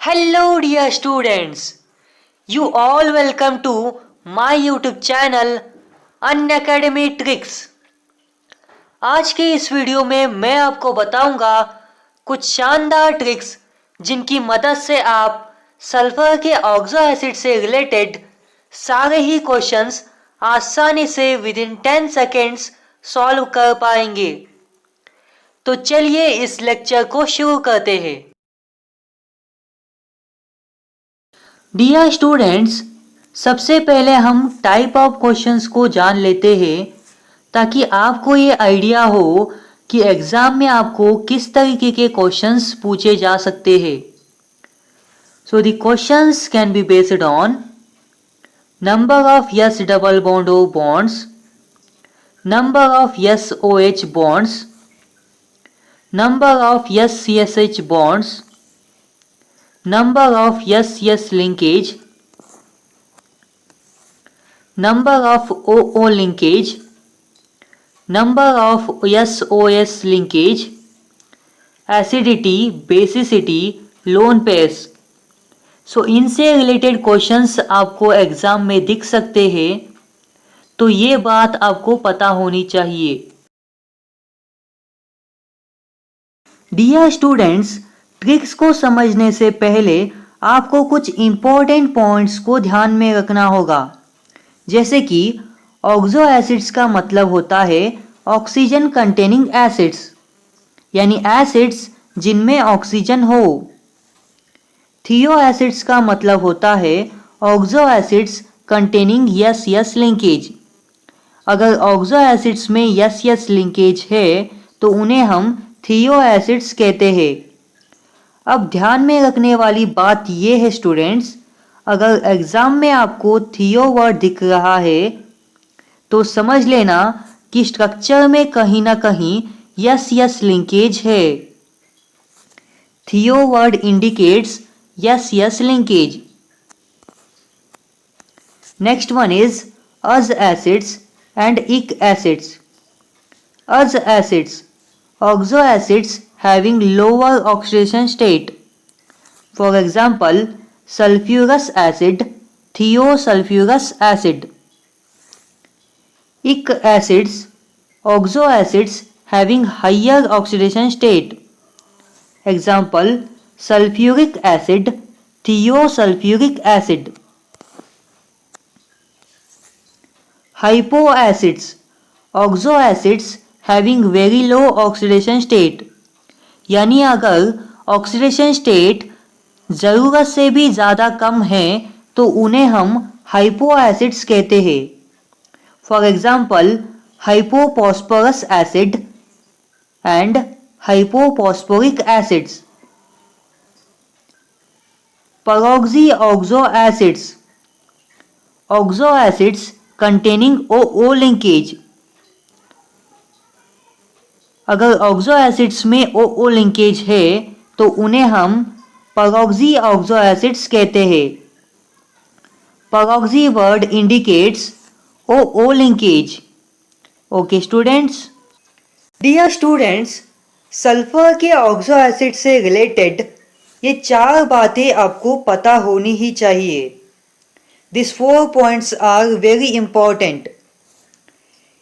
Hello dear students, you all welcome to my YouTube channel Unacademy Tricks। आज के इस video में मैं आपको बताऊंगा कुछ शानदार ट्रिक्स जिनकी मदद से आप सल्फर के ऑक्सो एसिड से रिलेटेड सारे ही क्वेश्चंस आसानी से विद इन 10 सेकेंड्स सॉल्व कर पाएंगे। तो चलिए इस लेक्चर को शुरू करते हैं। डियर स्टूडेंट्स, सबसे पहले हम टाइप ऑफ क्वेश्चंस को जान लेते हैं ताकि आपको ये आइडिया हो कि एग्जाम में आपको किस तरीके के क्वेश्चंस पूछे जा सकते हैं। So the questions can be based on number of S double bond O bonds, number of S O H bonds, number of S C S H bonds, number of S-S linkage, number of O-O linkage, number of S-O-S linkage, acidity, basicity, lone pairs। सो इनसे related questions आपको exam में दिख सकते हैं, तो ये बात आपको पता होनी चाहिए। डियर स्टूडेंट्स, ट्रिक्स को समझने से पहले आपको कुछ इंपॉर्टेंट पॉइंट्स को ध्यान में रखना होगा, जैसे कि ऑक्सो एसिड्स का मतलब होता है ऑक्सीजन कंटेनिंग एसिड्स, यानी एसिड्स जिनमें ऑक्सीजन हो। थियो एसिड्स का मतलब होता है oxo acids containing yes S linkage. अगर ऑक्सो एसिड्स में यस यस लिंकेज है तो उन्हें हम थियो एसिड्स कहते हैं। अब ध्यान में रखने वाली बात यह है स्टूडेंट्स, अगर एग्जाम में आपको थियो वर्ड दिख रहा है तो समझ लेना कि स्ट्रक्चर में कहीं ना कहीं यस यस लिंकेज है। Thio word indicates S S linkage. Next one is ous acids and ic acids. Ous acids, oxo acids having lower oxidation state. For example, sulfurous acid, thiosulfurous acid. Ic acids, oxo acids having higher oxidation state. Example, sulfuric acid, thiosulfuric acid. Hypo acids, oxo acids having very low oxidation state. यानी अगर oxidation state ज़रूरत से भी ज़्यादा कम है तो उन्हें हम हाइपो एसिड्स कहते हैं। For example, hypophosphorous acid and hypophosphoric acids. Peroxy oxo acids, oxo acids containing O linkage. अगर ऑक्सो एसिड्स में ओ लिंकेज है तो उन्हें हम पेरोक्सी ऑक्सो एसिड्स कहते हैं। Peroxy word indicates O linkage. Okay students. Dear students, sulphur के oxo acid से रिलेटेड ये 4 बातें आपको पता होनी ही चाहिए। This 4 points are very important.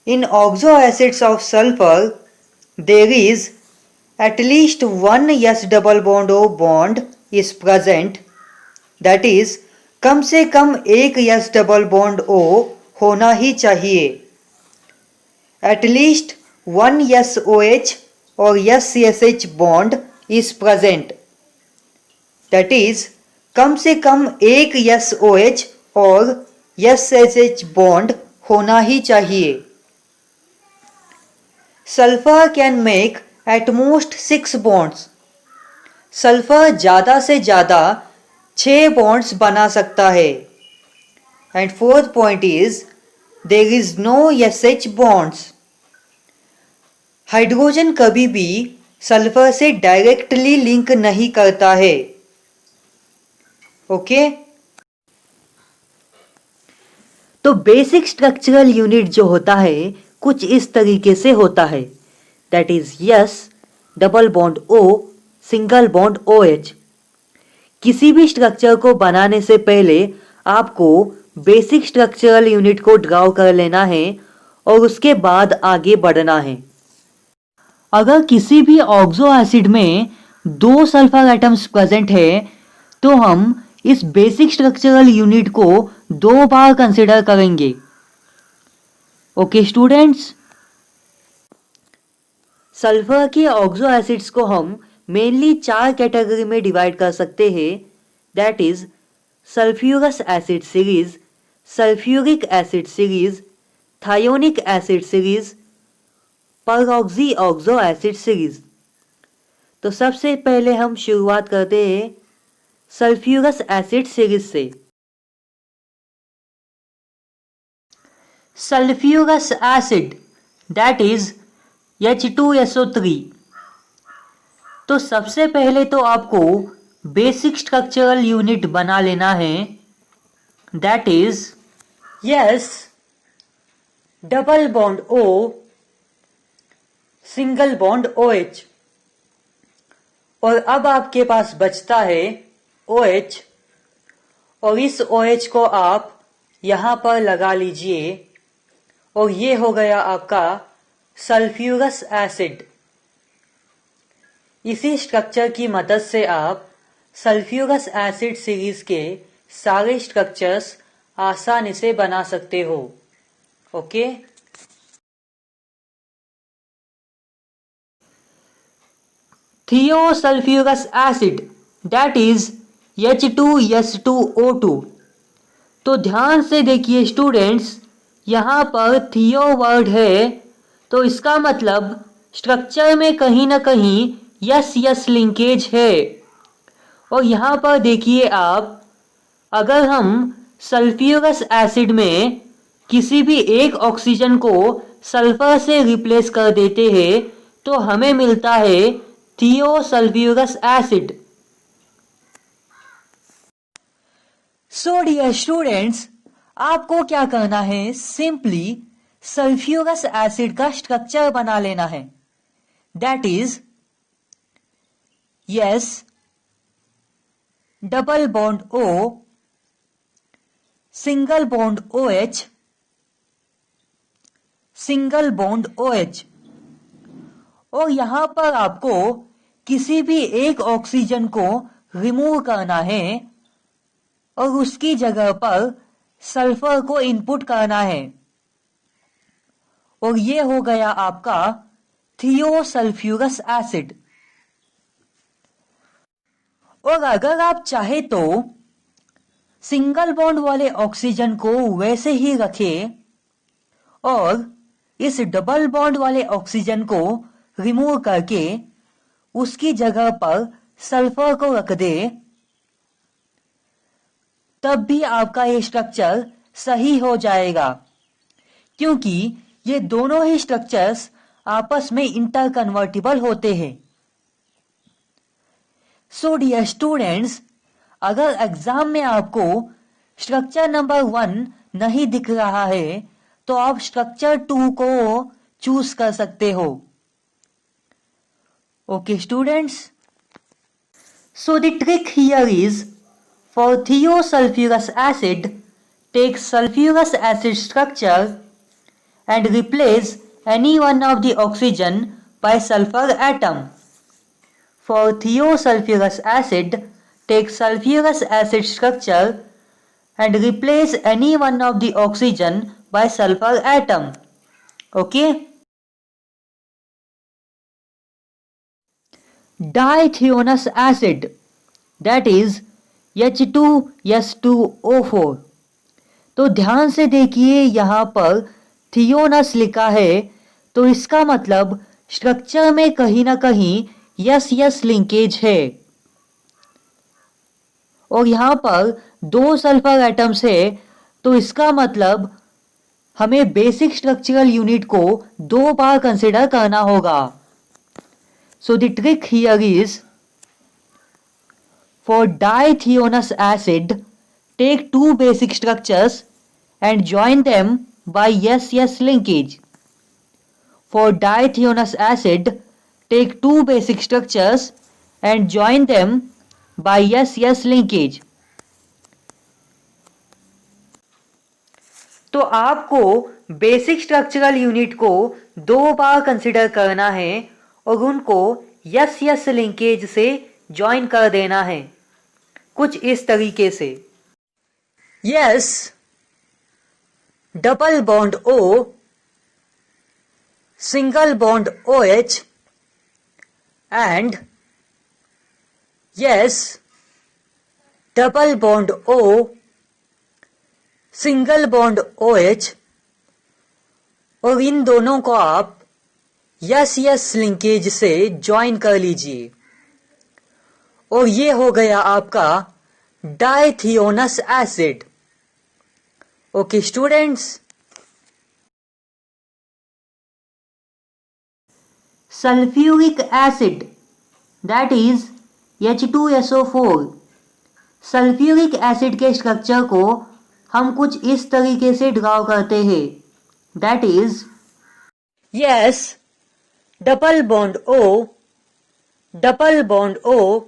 In oxo acids of sulphur there is at least one S double bond O bond is present, that is कम से कम एक S double bond O होना ही चाहिए। At least one SOH or SCSH bond is present, that is कम से कम एक SOH और SSH bond होना ही चाहिए। Sulphur can make at most 6 bonds. Sulphur ज़्यादा से ज़्यादा 6 बॉन्ड्स बना सकता है। And 4th point is there is no SH bonds. Hydrogen कभी भी सल्फर से डायरेक्टली लिंक नहीं करता है। ओके तो बेसिक स्ट्रक्चरल यूनिट जो होता है कुछ इस तरीके से होता है, that is yes double bond O single bond OH। किसी भी स्ट्रक्चर को बनाने से पहले आपको बेसिक स्ट्रक्चरल यूनिट को ड्रॉ कर लेना है और उसके बाद आगे बढ़ना है। अगर किसी भी ऑक्सो एसिड में 2 सल्फर एटम्स प्रेजेंट है तो हम इस बेसिक स्ट्रक्चरल यूनिट को 2 बार कंसिडर करेंगे। ओके स्टूडेंट्स, सल्फर के ऑक्सो एसिड्स को हम मेनली 4 कैटेगरी में डिवाइड कर सकते हैं, that is sulphurous acid series, sulphuric acid series, thionic acid series, परऑक्सी oxo acid series. तो सबसे पहले हम शुरुआत करते हैं सल्फ्यूरस एसिड सीरीज से। Sulphurous acid that is H2SO3। तो सबसे पहले तो आपको बेसिक स्ट्रक्चरल यूनिट बना लेना है, that is yes double bond O single bond OH। और अब आपके पास बचता है OH, और इस OH को आप यहां पर लगा लीजिए और ये हो गया आपका सल्फ्यूरस एसिड। इसी स्ट्रक्चर की मदद से आप सल्फ्यूरस एसिड सीरीज के सारे स्ट्रक्चर्स आसानी से बना सकते हो। Okay, thiosulphurous acid that is H2S2O2। तो ध्यान से देखिए स्टूडेंट्स, यहाँ पर थियो वर्ड है तो इसका मतलब स्ट्रक्चर में कहीं ना कहीं यस यस लिंकेज है। और यहाँ पर देखिए आप, अगर हम सल्फ्यूरस एसिड में किसी भी एक ऑक्सीजन को सल्फर से रिप्लेस कर देते हैं तो हमें मिलता है थियोसल्फ्यूरस एसिड। सो डियर स्टूडेंट्स, आपको क्या करना है, सिंपली सल्फ्यूरस एसिड का स्ट्रक्चर बना लेना है, that is yes double bond O single bond OH single bond OH। और यहां पर आपको किसी भी एक ऑक्सीजन को रिमूव करना है और उसकी जगह पर सल्फर को इनपुट करना है, और ये हो गया आपका थियोसल्फ्यूरस एसिड। और अगर आप चाहे तो सिंगल बॉन्ड वाले ऑक्सीजन को वैसे ही रखें और इस डबल बॉन्ड वाले ऑक्सीजन को रिमूव करके उसकी जगह पर सल्फर को रख दे, तब भी आपका ये स्ट्रक्चर सही हो जाएगा, क्योंकि ये दोनों ही स्ट्रक्चर्स आपस में इंटरकन्वर्टिबल होते हैं। सो डियर स्टूडेंट्स, अगर एग्जाम में आपको स्ट्रक्चर नंबर 1 नहीं दिख रहा है तो आप स्ट्रक्चर 2 को चूज कर सकते हो। Okay students, so the trick here is for thiosulphurous acid, take sulphurous acid structure and replace any one of the oxygen by sulfur atom. For thiosulfurous acid, take sulfurous acid structure and replace any one of the oxygen by sulfur atom. Okay? Dithionous acid, that is H2S2O4। तो ध्यान से देखिए, यहाँ पर थियोनस लिखा है तो इसका मतलब स्ट्रक्चर में कहीं ना कहीं यस यस लिंकेज है, और यहां पर 2 सल्फर एटम्स है तो इसका मतलब हमें बेसिक स्ट्रक्चरल यूनिट को 2 बार कंसिडर करना होगा। So the trick here is for dithionous acid, take 2 basic structures and join them by S-S linkage. For dithionous acid, take 2 basic structures and join them by S-S linkage। तो आपको basic structural unit को 2 बार consider करना है और उनको S-S linkage से join कर देना है, कुछ इस तरीके से। Yes double bond O, single bond OH and yes double bond O, single bond OH, और इन दोनों को आप S-S लिंकेज से ज्वाइन कर लीजिए और ये हो गया आपका dithionous acid. Okay students, sulphuric acid that is H2SO4। Sulphuric acid के स्ट्रक्चर को हम कुछ इस तरीके से ड्रॉ करते हैं, that is yes double bond O, double bond O,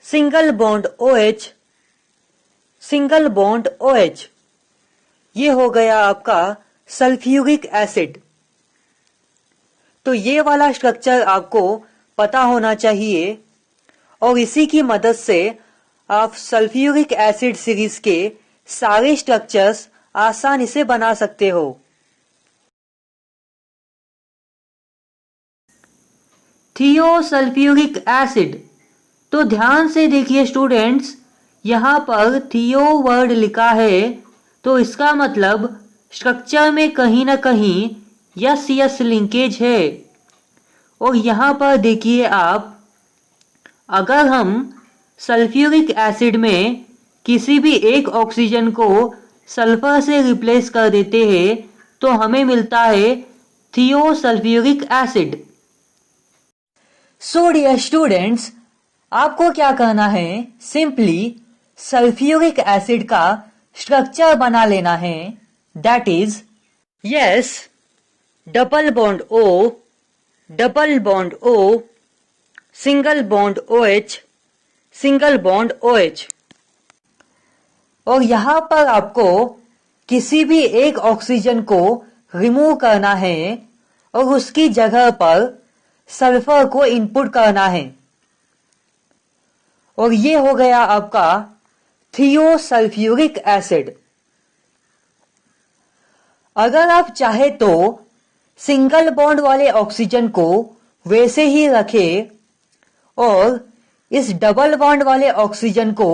single bond OH, single bond OH। ये हो गया आपका सल्फ्यूरिक एसिड। तो ये वाला स्ट्रक्चर आपको पता होना चाहिए और इसी की मदद से आप सल्फ्यूरिक एसिड सीरीज के सारे स्ट्रक्चर्स आसानी से बना सकते हो। थियोसल्फ्यूरिक एसिड, तो ध्यान से देखिए स्टूडेंट्स, यहाँ पर थियो वर्ड लिखा है तो इसका मतलब स्ट्रक्चर में कहीं ना कहीं S-S लिंकेज है। और यहाँ पर देखिए आप, अगर हम सल्फ्यूरिक एसिड में किसी भी एक ऑक्सीजन को सल्फर से रिप्लेस कर देते हैं तो हमें मिलता है थियोसल्फ्यूरिक एसिड। सो डियर स्टूडेंट्स, आपको क्या करना है, सिंपली सल्फ्यूरिक एसिड का स्ट्रक्चर बना लेना है, that is yes double bond O, double bond O, single bond OH, single bond OH। और यहां पर आपको किसी भी एक ऑक्सीजन को रिमूव करना है और उसकी जगह पर सल्फर को इनपुट करना है और ये हो गया आपका थियोसल्फ्यूरिक एसिड। अगर आप चाहे तो सिंगल बॉन्ड वाले ऑक्सीजन को वैसे ही रखें और इस डबल बॉन्ड वाले ऑक्सीजन को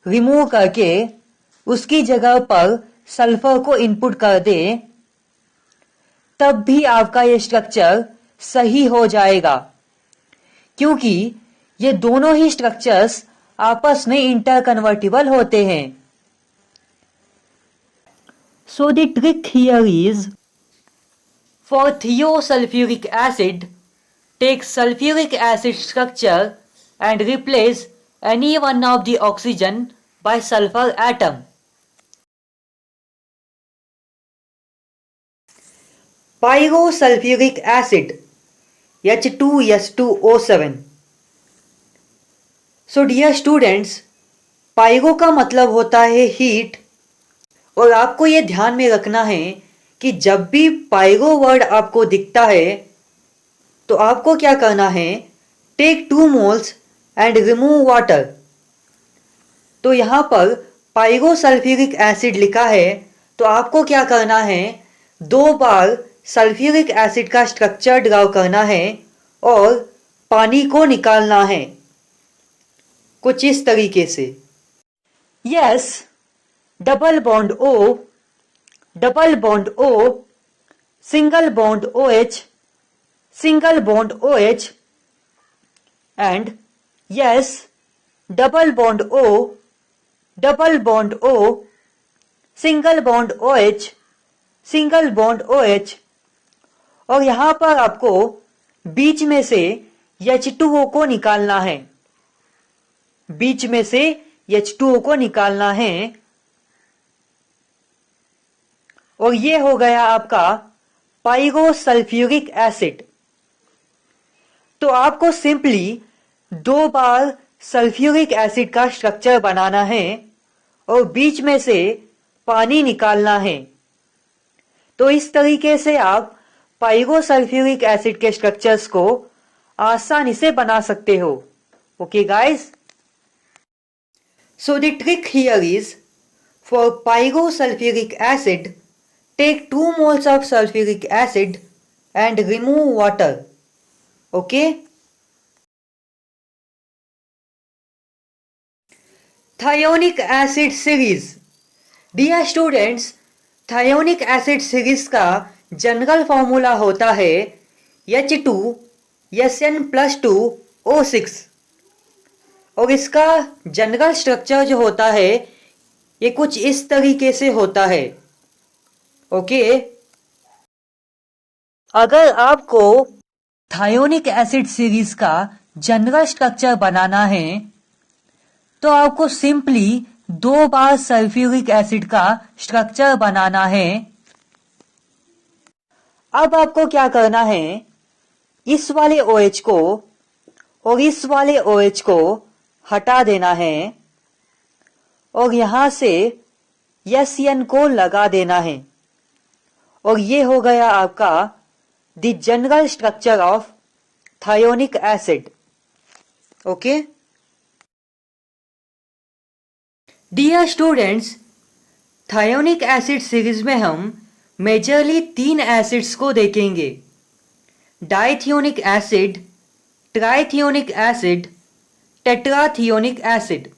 रिमूव करके उसकी जगह पर सल्फर को इनपुट कर दे, तब भी आपका ये स्ट्रक्चर सही हो जाएगा, क्योंकि ये दोनों ही स्ट्रक्चर्स आपस में इंटरकन्वर्टिबल होते हैं। So the trick here is, for thiosulfuric acid, take sulfuric acid structure and replace any one of the oxygen by sulfur atom. Pyrosulfuric acid H2S2O7। So dear students, pyro का मतलब होता है हीट, और आपको ये ध्यान में रखना है कि जब भी पाइरो वर्ड आपको दिखता है तो आपको क्या करना है, take 2 moles and remove water. तो यहाँ पर पाइरोसल्फ्यूरिक एसिड लिखा है तो आपको क्या करना है, 2 बार सल्फ्यूरिक एसिड का स्ट्रक्चर ड्रॉ करना है और पानी को निकालना है, कुछ इस तरीके से। Yes double bond O, double bond O, single bond OH, single bond OH and yes double bond O, double bond O, single bond OH, single bond OH। और यहां पर आपको बीच में से H2O को निकालना है, बीच में से H2O को निकालना है और ये हो गया आपका पाइरोसल्फ्यूरिक एसिड। तो आपको सिंपली 2 बार सल्फ्यूरिक एसिड का स्ट्रक्चर बनाना है और बीच में से पानी निकालना है। तो इस तरीके से आप पाइरोसल्फ्यूरिक एसिड के स्ट्रक्चर्स को आसानी से बना सकते हो। Okay guys, so the trick here is, for pyrosulfuric acid, take 2 moles of sulfuric acid and remove water. Okay? Thionic acid series. Dear students, thionic acid series का जनरल फॉर्मूला होता है H2SN+2O6 और इसका जनरल स्ट्रक्चर जो होता है ये कुछ इस तरीके से होता है। ओके, अगर आपको थायोनिक एसिड सीरीज का जनरल स्ट्रक्चर बनाना है तो आपको सिंपली 2 बार सल्फ्यूरिक एसिड का स्ट्रक्चर बनाना है। अब आपको क्या करना है, इस वाले OH को और इस वाले OH को हटा देना है और यहां से SN को लगा देना है और ये हो गया आपका the general structure of thionic acid. Okay dear students, thionic acid series में हम मेजरली 3 एसिड्स को देखेंगे, dithionic acid, trithionic acid, tetrathionic acid.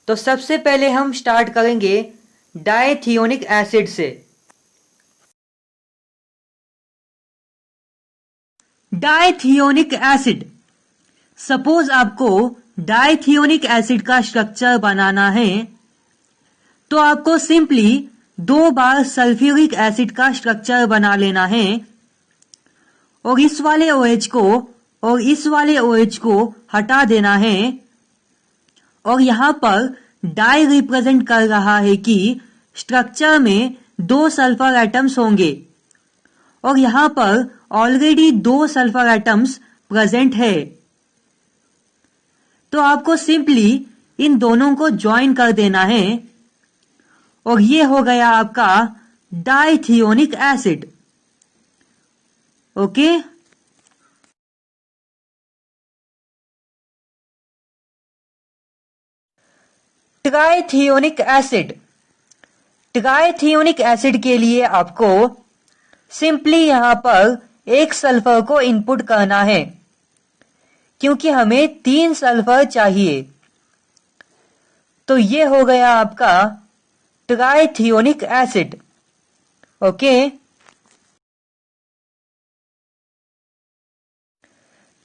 तो सबसे पहले हम स्टार्ट करेंगे डाइथियोनिक एसिड से। डाइथियोनिक एसिड, सपोज आपको डाइथियोनिक एसिड का स्ट्रक्चर बनाना है तो आपको सिंपली 2 बार सल्फ्यूरिक एसिड का स्ट्रक्चर बना लेना है और इस वाले OH को और इस वाले OH को हटा देना है और यहां पर डाई रिप्रेजेंट कर रहा है कि स्ट्रक्चर में 2 सल्फर एटम्स होंगे और यहां पर ऑलरेडी 2 सल्फर एटम्स प्रेजेंट है। तो आपको सिंपली इन दोनों को ज्वाइन कर देना है और ये हो गया आपका डाइथियोनिक acid. Okay, ट्राइथियोनिक acid, trithionic acid के लिए आपको सिंपली यहां पर एक सल्फर को इनपुट करना है क्योंकि हमें 3 सल्फर चाहिए। तो ये हो गया आपका ट्राइथियोनिक acid. Okay,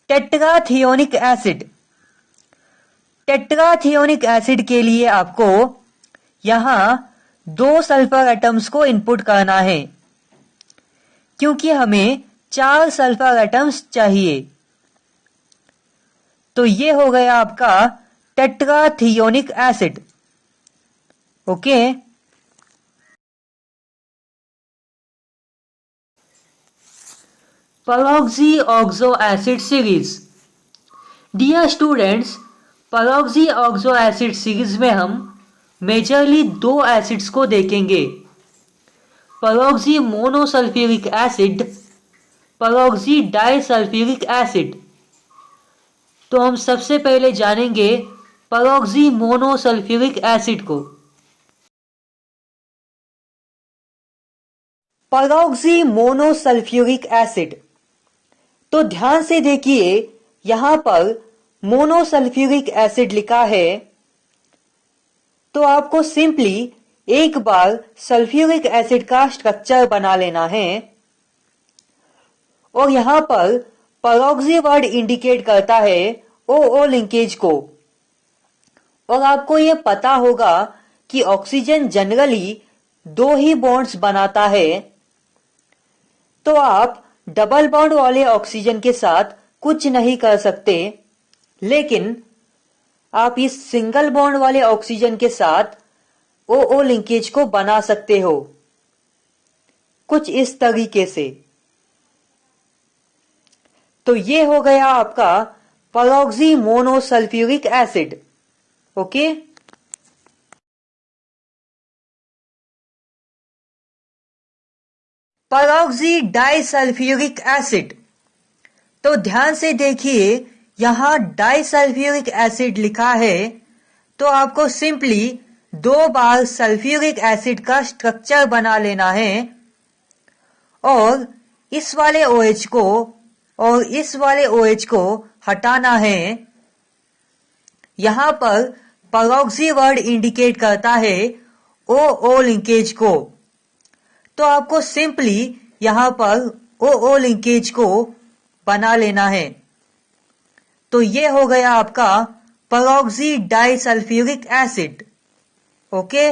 टेट्राथियोनिक acid, tetrathionic acid के लिए आपको यहां 2 सल्फर एटम्स को इनपुट करना है क्योंकि हमें 4 सल्फर एटम्स चाहिए। तो ये हो गया आपका tetrathionic acid. Okay, peroxy oxo acid series. Dear students, peroxy oxo acid series में हम मेजरली 2 एसिड्स को देखेंगे, peroxy monosulphuric acid, peroxy disulphuric acid. तो हम सबसे पहले जानेंगे पेरोक्सी मोनोसल्फ्यूरिक एसिड को। पेरोक्सी मोनोसल्फ्यूरिक एसिड, तो ध्यान से देखिए यहां पर मोनोसल्फ्यूरिक एसिड लिखा है तो आपको सिंपली एक बार सल्फ्यूरिक एसिड का स्ट्रक्चर बना लेना है और यहां पर पेरोक्सी वर्ड इंडिकेट करता है OO लिंकेज को और आपको यह पता होगा कि ऑक्सीजन जनरली 2 ही बॉन्ड्स बनाता है। तो आप डबल बॉन्ड वाले ऑक्सीजन के साथ कुछ नहीं कर सकते, लेकिन आप इस सिंगल बॉन्ड वाले ऑक्सीजन के साथ OO लिंकेज को बना सकते हो कुछ इस तरीके से। तो ये हो गया आपका peroxy monosulfuric acid. Okay. peroxy disulphuric acid. तो ध्यान से देखिए, यहां डाइसल्फ्यूरिक एसिड लिखा है, तो आपको सिंपली 2 बार सल्फ्यूरिक एसिड का स्ट्रक्चर बना लेना है और इस वाले OH को और इस वाले OH को हटाना है। यहां पर पेरोक्सी वर्ड इंडिकेट करता है OO लिंकेज को, तो आपको सिंपली यहां पर OO लिंकेज को बना लेना है। तो ये हो गया आपका पेरोक्सी डाइसल्फ्यूरिक एसिड। ओके।